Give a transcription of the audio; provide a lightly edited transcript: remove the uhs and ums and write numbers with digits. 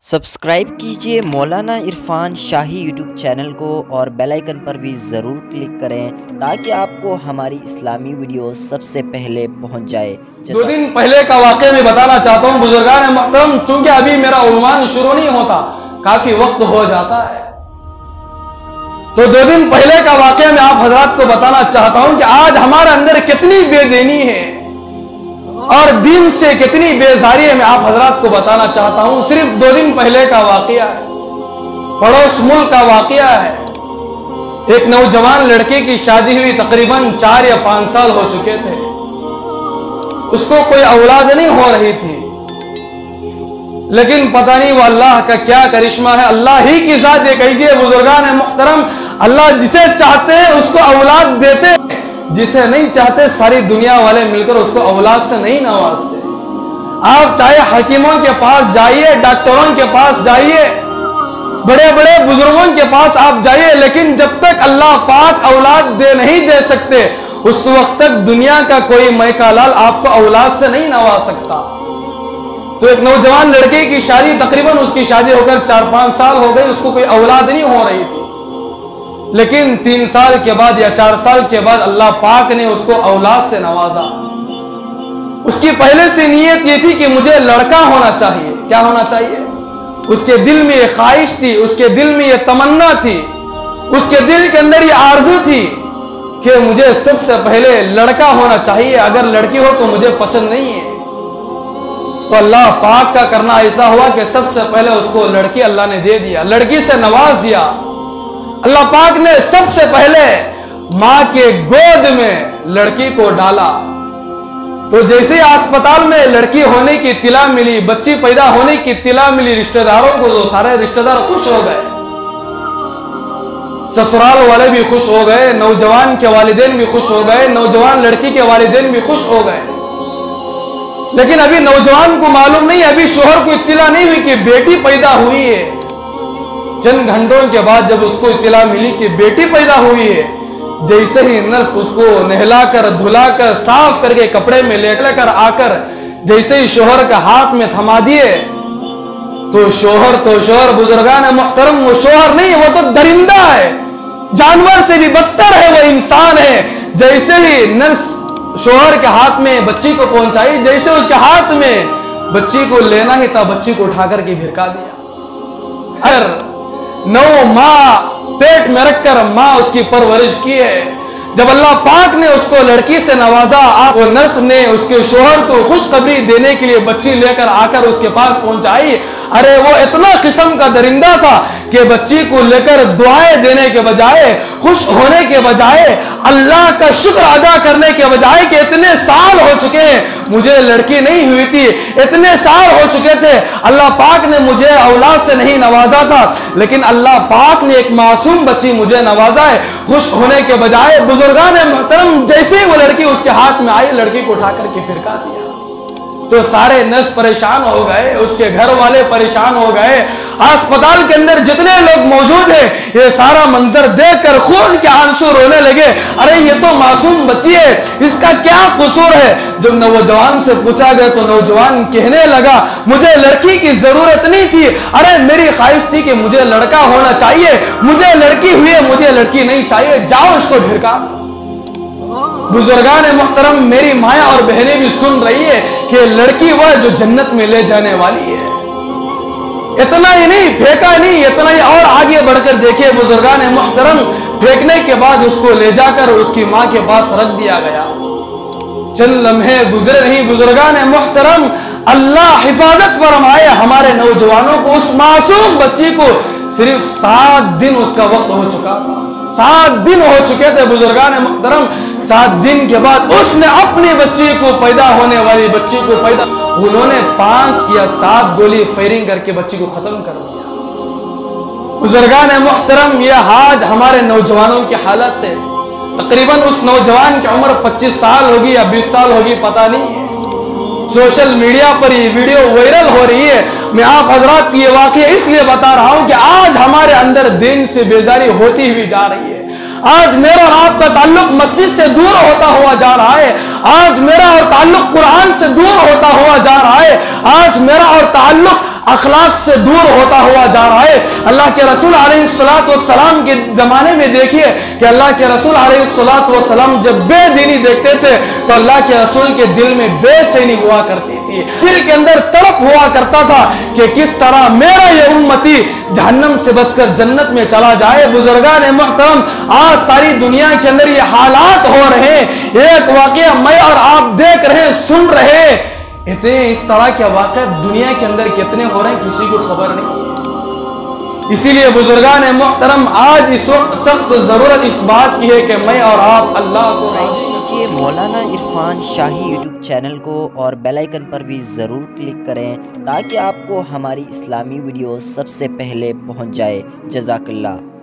Subscribe कीजिए मौलाना इरफान शाही YouTube channel को और बेल आइकन पर भी ज़रूर क्लिक करें ताकि आपको हमारी इस्लामी वीडियो सबसे पहले पहुंच जाए। 2 दिन पहले का वाक़या मैं बताना चाहता हूँ बुजुर्गान मोहतरम, चूंकि अभी मेरा उन्वान शुरू नहीं होता, काफी वक्त हो जाता है, तो 2 दिन पहले का वाक़या मैं आप हजरात को बताना चाहता हूँ कि आज हमारे अंदर कितनी बेदीनी है और दीन से कितनी बेजारी है। मैं आप हजरात को बताना चाहता हूं। सिर्फ 2 दिन पहले का वाकया है, पड़ोस मुल्क का वाकया है। एक नौजवान लड़के की शादी हुई, तकरीबन 4 या 5 साल हो चुके थे, उसको कोई औलाद नहीं हो रही थी, लेकिन पता नहीं वो अल्लाह का क्या करिश्मा है, अल्लाह ही की जात एक ऐसी है बुजुर्गान है मुहतरम, अल्लाह जिसे चाहते हैं उसको औलाद देते, जिसे नहीं चाहते सारी दुनिया वाले मिलकर उसको औलाद से नहीं नवाजते। आप चाहे हकीमों के पास जाइए, डॉक्टरों के पास जाइए, बड़े बड़े बुजुर्गों के पास आप जाइए, लेकिन जब तक अल्लाह पाक औलाद नहीं दे सकते उस वक्त तक दुनिया का कोई मैका लाल आपको औलाद से नहीं नवाज सकता। तो एक नौजवान लड़के की शादी, तकरीबन उसकी शादी होकर 4-5 साल हो गई, उसको कोई औलाद नहीं हो रही थी, लेकिन 3 साल के बाद या 4 साल के बाद अल्लाह पाक ने उसको औलाद से नवाजा। उसकी पहले से नीयत ये थी कि मुझे लड़का होना चाहिए। क्या होना चाहिए? उसके दिल में ये ख्वाहिश थी, उसके दिल में ये तमन्ना थी, उसके दिल के अंदर ये आरज़ू थी कि मुझे सबसे पहले लड़का होना चाहिए, अगर लड़की हो तो मुझे पसंद नहीं है। तो अल्लाह पाक का करना ऐसा हुआ कि सबसे पहले उसको लड़की अल्लाह ने दे दिया, लड़की से नवाज दिया। अल्लाह पाक ने सबसे पहले मां के गोद में लड़की को डाला। तो जैसे अस्पताल में लड़की होने की इत्तिला मिली, बच्ची पैदा होने की इत्तिला मिली रिश्तेदारों को, तो सारे रिश्तेदार खुश हो गए, ससुराल वाले भी खुश हो गए, नौजवान के वालिदैन भी खुश हो गए, नौजवान लड़की के वालिदैन भी खुश हो गए। लेकिन अभी नौजवान को मालूम नहीं, अभी शोहर को इत्तिला नहीं हुई कि बेटी पैदा हुई है। चंद घंटों के बाद जब उसको इत्तिला मिली कि बेटी पैदा हुई है, जैसे ही नर्स उसको नहलाकर धुलाकर साफ करके कपड़े में लेकर आकर जैसे ही शोहर का हाथ में थमा दिए, तो शोहर बुजुर्गान मुहतरम, वो शोहर नहीं, वो तो दरिंदा है, जानवर से भी बदतर है, वो इंसान है। जैसे ही नर्स शोहर के हाथ में बच्ची को पहुंचाई, जैसे उसके हाथ में बच्ची को लेना ही था, बच्ची को उठाकर के भिरका दिया। अगर 9 माह पेट में रखकर मां उसकी परवरिश की है। जब अल्लाह पाक ने उसको लड़की से नवाजा, वो नर्स ने उसके शोहर को खुशखबरी देने के लिए बच्ची लेकर आकर उसके पास पहुंचाई। अरे वो इतना किस्म का दरिंदा था कि बच्ची को लेकर दुआएं देने के बजाय, खुश होने के बजाय, अल्लाह का शुक्र अदा करने के बजाय कि इतने साल हो चुके हैं मुझे लड़की नहीं हुई थी, इतने साल हो चुके थे, अल्लाह पाक ने मुझे औलाद से नहीं नवाजा था, लेकिन अल्लाह पाक ने एक मासूम बच्ची मुझे नवाजा है। खुश होने के बजाय बुजुर्गान मोहतरम, जैसे ही वो लड़की उसके हाथ में आई, लड़की को उठाकर के फिरका दिया। तो सारे नर्स परेशान हो गए, उसके घर वाले परेशान हो गए, अस्पताल के अंदर जितने लोग मौजूद हैं, ये सारा मंजर देखकर खून के आंसू रोने लगे। अरे ये तो मासूम बच्ची है, इसका क्या कसूर है? जब नौजवान से पूछा गया तो नौजवान कहने लगा, मुझे लड़की की जरूरत नहीं थी, अरे मेरी ख्वाहिश थी कि मुझे लड़का होना चाहिए, मुझे लड़की हुई है, मुझे लड़की नहीं चाहिए, जाओ इसको भिड़का। बुजुर्गान मोहतरम, मेरी माया और बहनें भी सुन रही है कि लड़की वह जो जन्नत में ले जाने वाली है। इतना ही नहीं, फेंका नहीं, इतना ही और आगे बढ़कर देखिए बुजुर्गान मोहतरम, फेंकने के बाद उसको ले जाकर उसकी मां के पास रख दिया गया। चंद लम्हे गुजरे नहीं बुजुर्गान मोहतरम, अल्लाह हिफाजत फरमाए हमारे नौजवानों को। उस मासूम बच्ची को सिर्फ 7 दिन उसका वक्त हो चुका था, 7 दिन हो चुके थे बुजुर्गान मोहतरम। 7 दिन के बाद उसने अपनी बच्ची को, पैदा होने वाली बच्ची को उन्होंने 5 या 7 गोली फायरिंग करके बच्ची को खत्म कर दिया। बुजुर्गान मोहतरम, यह आज हमारे नौजवानों की हालत है। तकरीबन उस नौजवान की उम्र 25 साल होगी या 20 साल होगी, पता नहीं है। सोशल मीडिया पर ये वीडियो वायरल हो रही है। मैं आप हजरात की ये वाकया इसलिए बता रहा हूं कि आज हमारे अंदर दिन से बेजारी होती हुई जा रही है। आज मेरा और आपका ताल्लुक मस्जिद से दूर होता हुआ जा रहा है। आज मेरा और ताल्लुक कुरान से दूर होता हुआ जा रहा है। आज मेरा और ताल्लुक اخلاق سے دور ہوتا ہوا جا رہا ہے۔ اللہ کے رسول علیہ السلام کے زمانے میں دیکھیے کہ اللہ کے رسول علیہ السلام جب بے دینی دیکھتے تھے تو اللہ کے رسول کے دل میں بے چینی ہوا کرتی تھی، دل کے اندر تڑپ ہوا کرتا تھا کہ کس طرح میرا یہ امتی جہنم سے بچ کر جنت میں چلا جائے۔ بزرگان محترم، آج ساری دنیا کے اندر یہ حالات ہو رہے ہیں، ایک واقعہ میں اور آپ دیکھ رہے ہیں، سن رہے ہیں، اتنے اس طرح کے واقعات دنیا کے اندر کتنے ہو رہے ہیں کسی کو خبر نہیں۔ اسی لیے بزرگان محترم، آج اس وقت سخت ضرورت اس بات کی ہے کہ میں اور آپ اللہ کو کیجئے مولانا عرفان شاہی یوٹیوب چینل کو اور بیل آئیکن پر بھی ضرور کلک کریں تاکہ آپ کو ہماری اسلامی ویڈیوز سب سے پہلے پہنچ جائے۔ جزاک اللہ۔